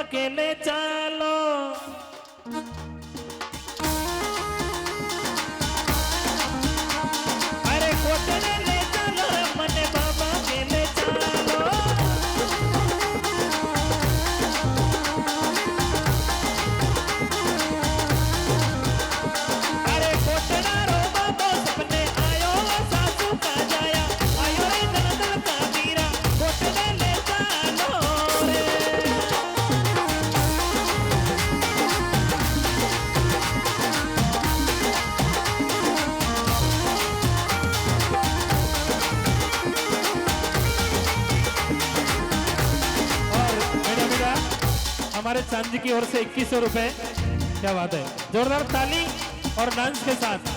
अकेले चालो अरे कोटने ले चलो मने बाबा अकेले चालो अरे कोटना रो बाबा सपने आयो सासू का जाया आयो रे दल का मीरा कोटने ले चालो रे हमारे चांद जी की ओर से 2100 रुपए। क्या बात है, जोरदार ताली और डांस के साथ।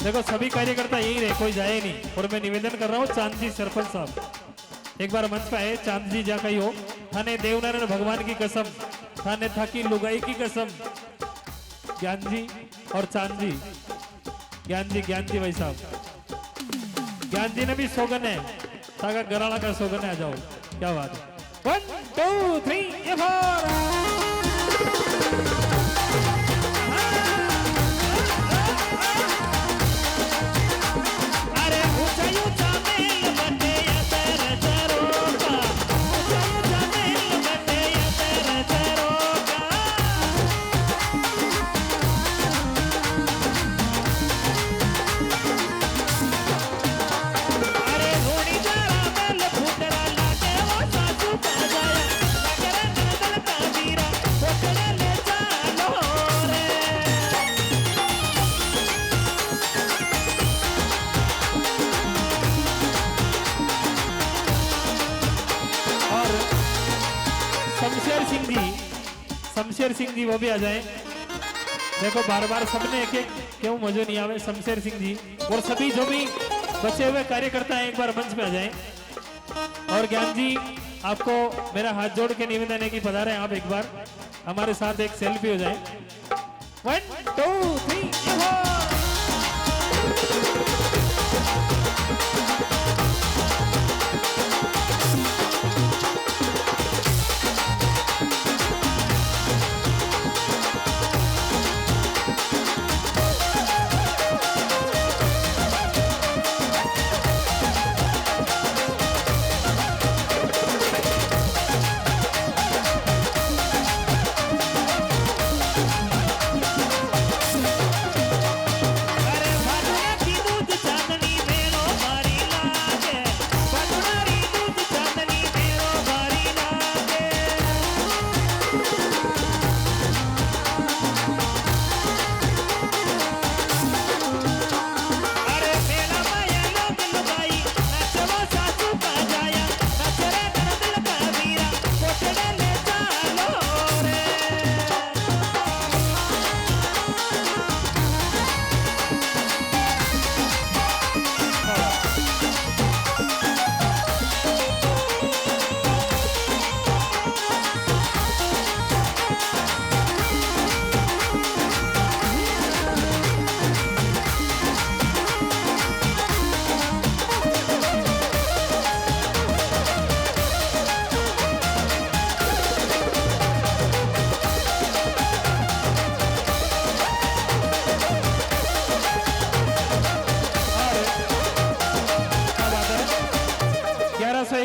देखो सभी कार्यकर्ता यही रहे, कोई जाए नहीं। और मैं निवेदन कर रहा हूँ चांद जी सरपंच साहब एक बार मंच पे आए। चांद जी जा कही हो थाने देवनारायण भगवान की कसम, थाने था की लुगाई की कसम। ज्ञान जी और चांद जी, ज्ञान जी भाई साहब, ज्ञान जी ने भी सोगन है, ताका गराला का सोगन है। आ जाओ, क्या बात है। 1 2 3 4 शमशेर सिंह जी वो भी आ जाए। देखो बार बार सबने एक एक क्यों मजो नहीं आवे। शमशेर सिंह जी और सभी जो भी बचे हुए कार्यकर्ता हैं एक बार मंच पे आ जाएं। और ज्ञान जी आपको मेरा हाथ जोड़ के निवेदन है कि पधारें आप एक बार हमारे साथ एक सेल्फी हो जाए। 1 2 3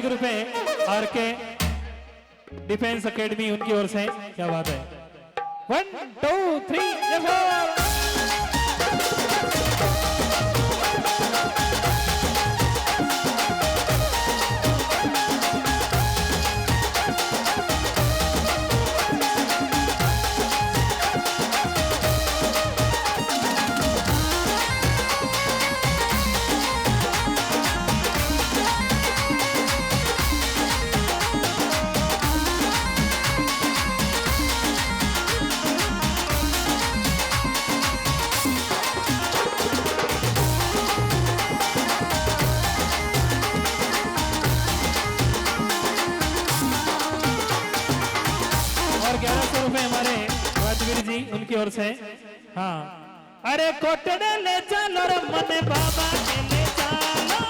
रुपए आर के डिफेंस एकेडमी उनकी ओर से। क्या बात है। 1 2 3 4 1 बलवीर जी उनकी ओर से। हाँ, अरे कोटड़े ले चलो रे मने बाबा के ले चलो।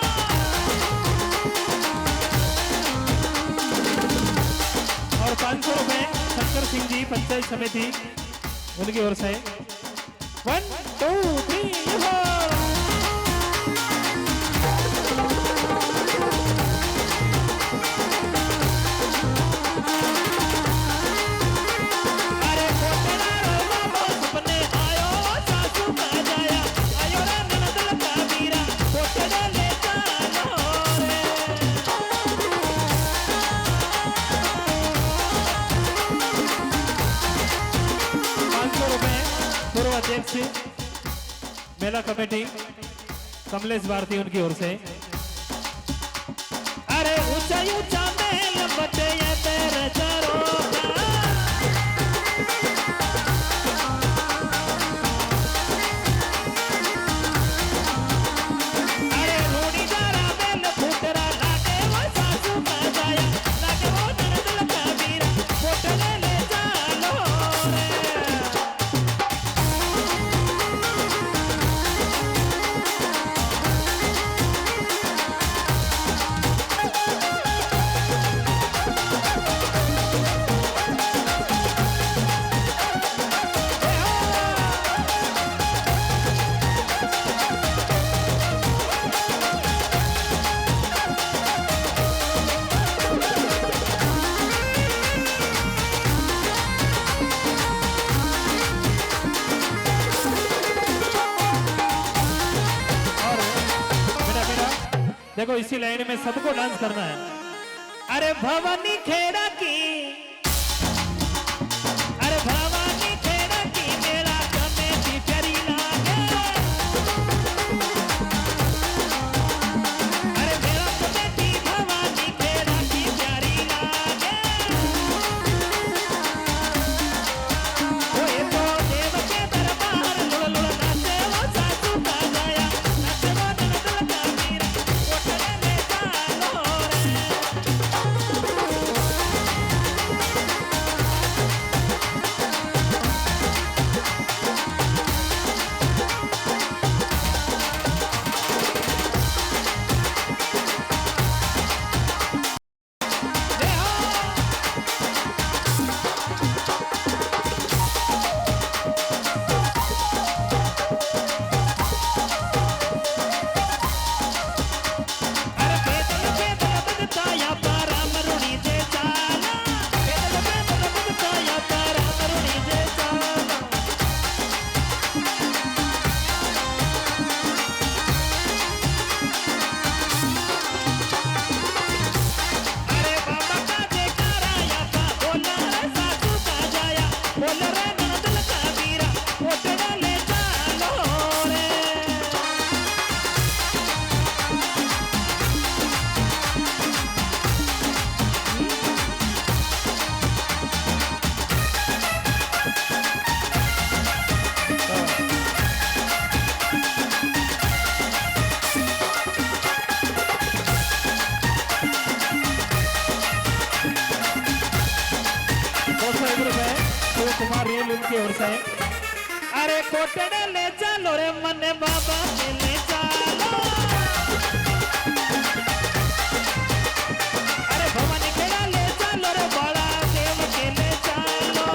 और 500 रुपए शंकर सिंह जी पंचायत समिति उनकी ओर से। 1 2 3 4। अध्यक्ष मेला कमेटी कमलेश भारती उनकी ओर से। अरे ऊंचा ऊंचा मेल बचे ये तेरे चरों का। अरे रूनी दारा मेल फुटरा लागे वो सासू का जाया, लागे वो ननदल का वीरा, फोटले ले चलो रे। देखो इसी लाइन में सबको डांस करना है। अरे भवानी खेड़ा की, अरे भवानी खेड़ा की मेरा कमेटी प्यारी लागे। अरे मेरा कमेटी भवानी खेड़ा की प्यारी लागे। ओए तो देव के दरबार लुड़ लुड़ नाचे वो सासू का जाया, नाचे वो ननदल का वीरा, कुमार रेल उनकी ओर से। अरे कोटड़े ले चलो रे मने बाबा के ले चलो। अरे भवानी खेड़ा ले चलो रे बड़ा देव के ले चलो।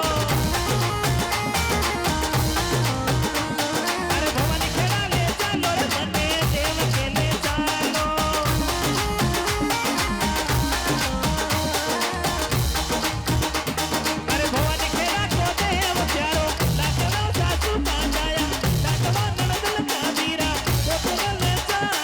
अरे भवानी खेड़ा ले चलो रे मने देव के ले चलो। अरे भवानी खेड़ा को देव प्यारो, लागे वो सासू का जाया, लागे वो ननदल का वीरा, फोटले ले चलो।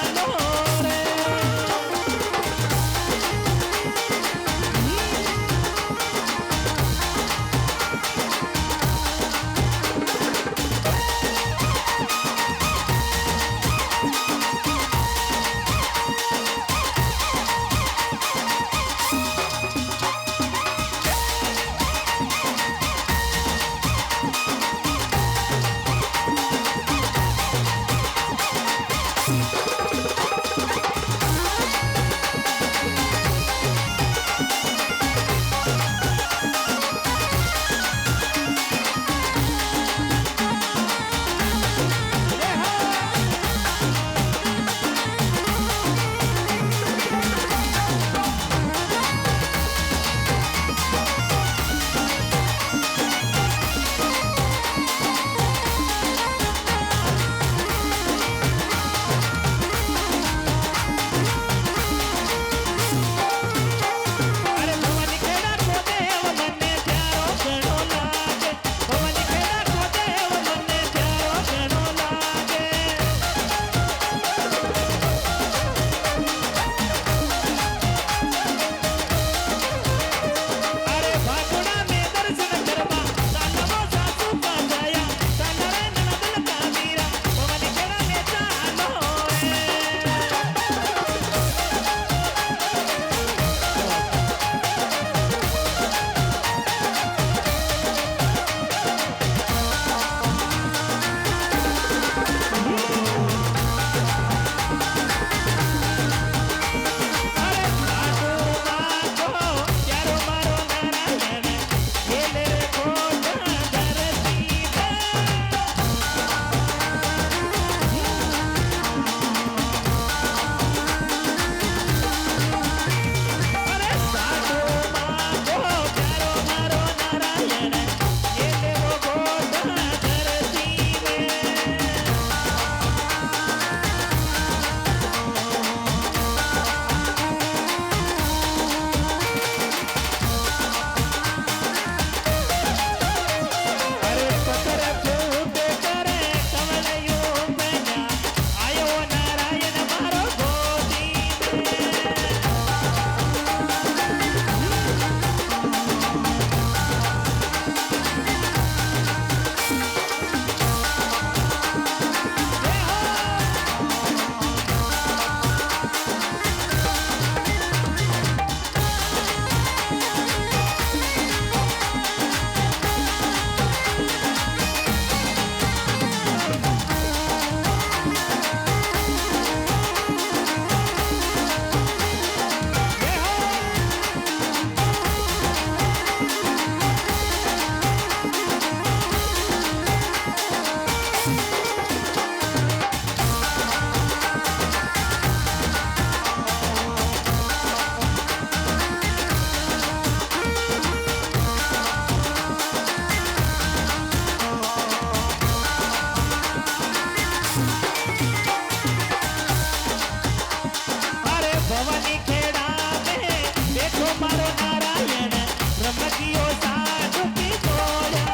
मारो नारायण ब्रह्म कियो साधु की तोड़ा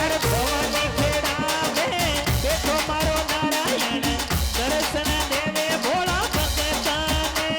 अरे भवानी खेड़ा में देखो मारो नारायण दर्शन देवे भोला भगता ने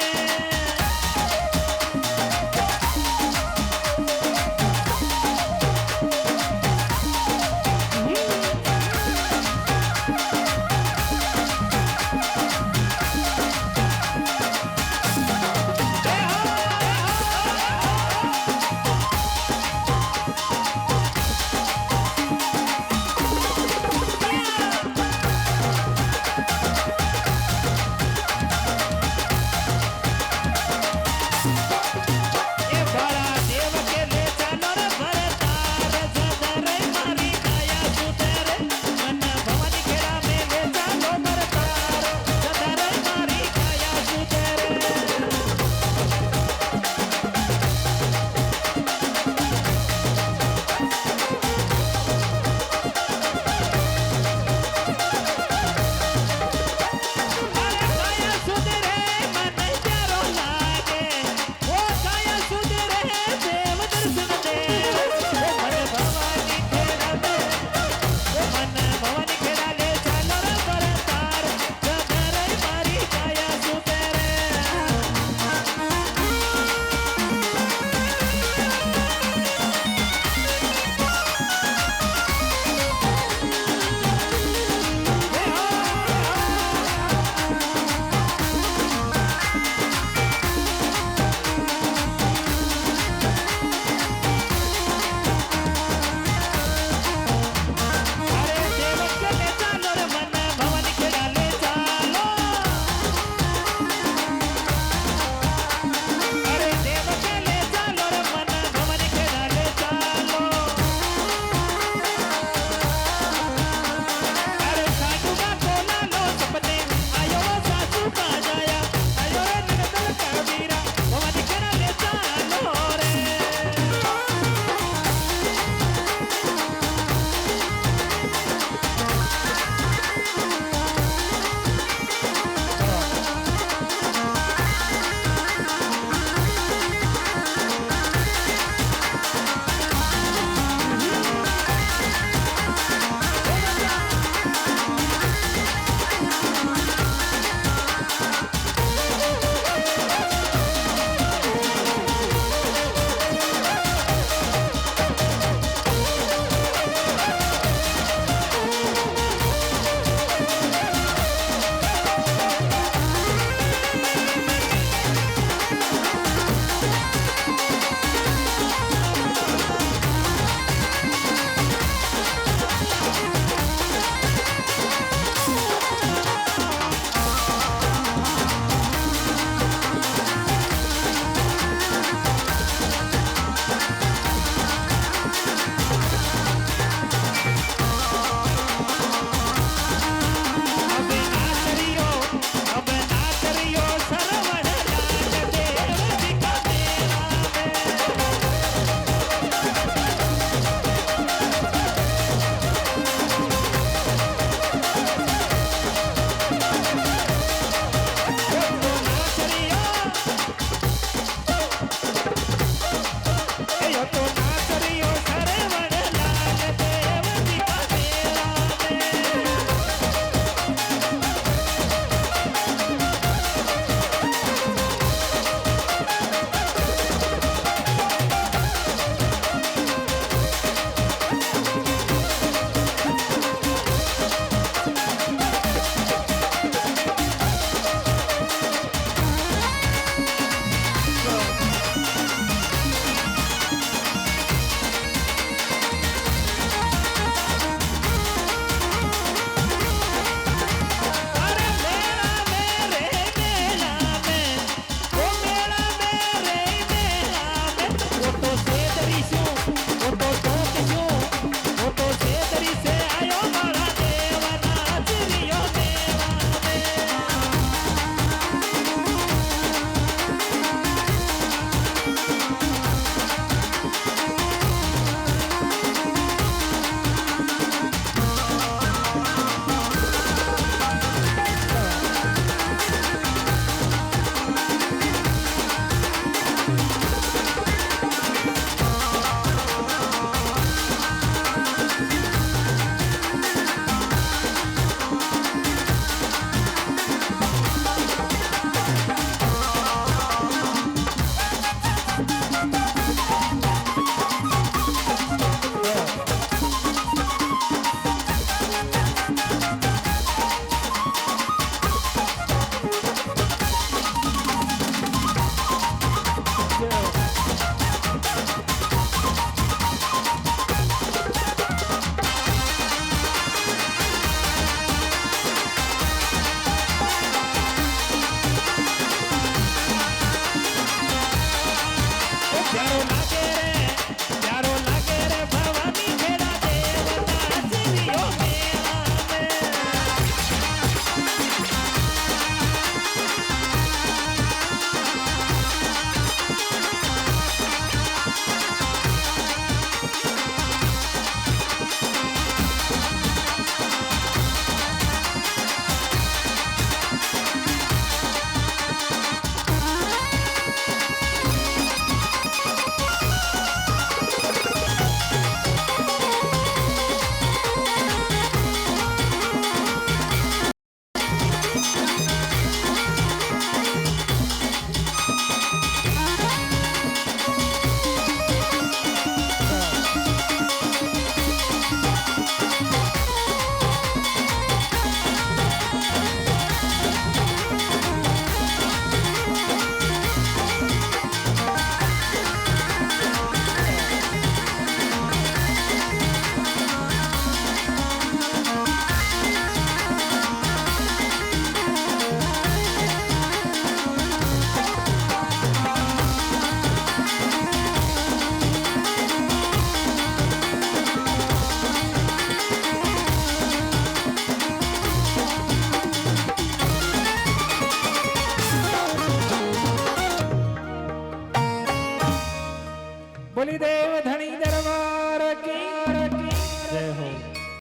बलिदेव धनी दरबार की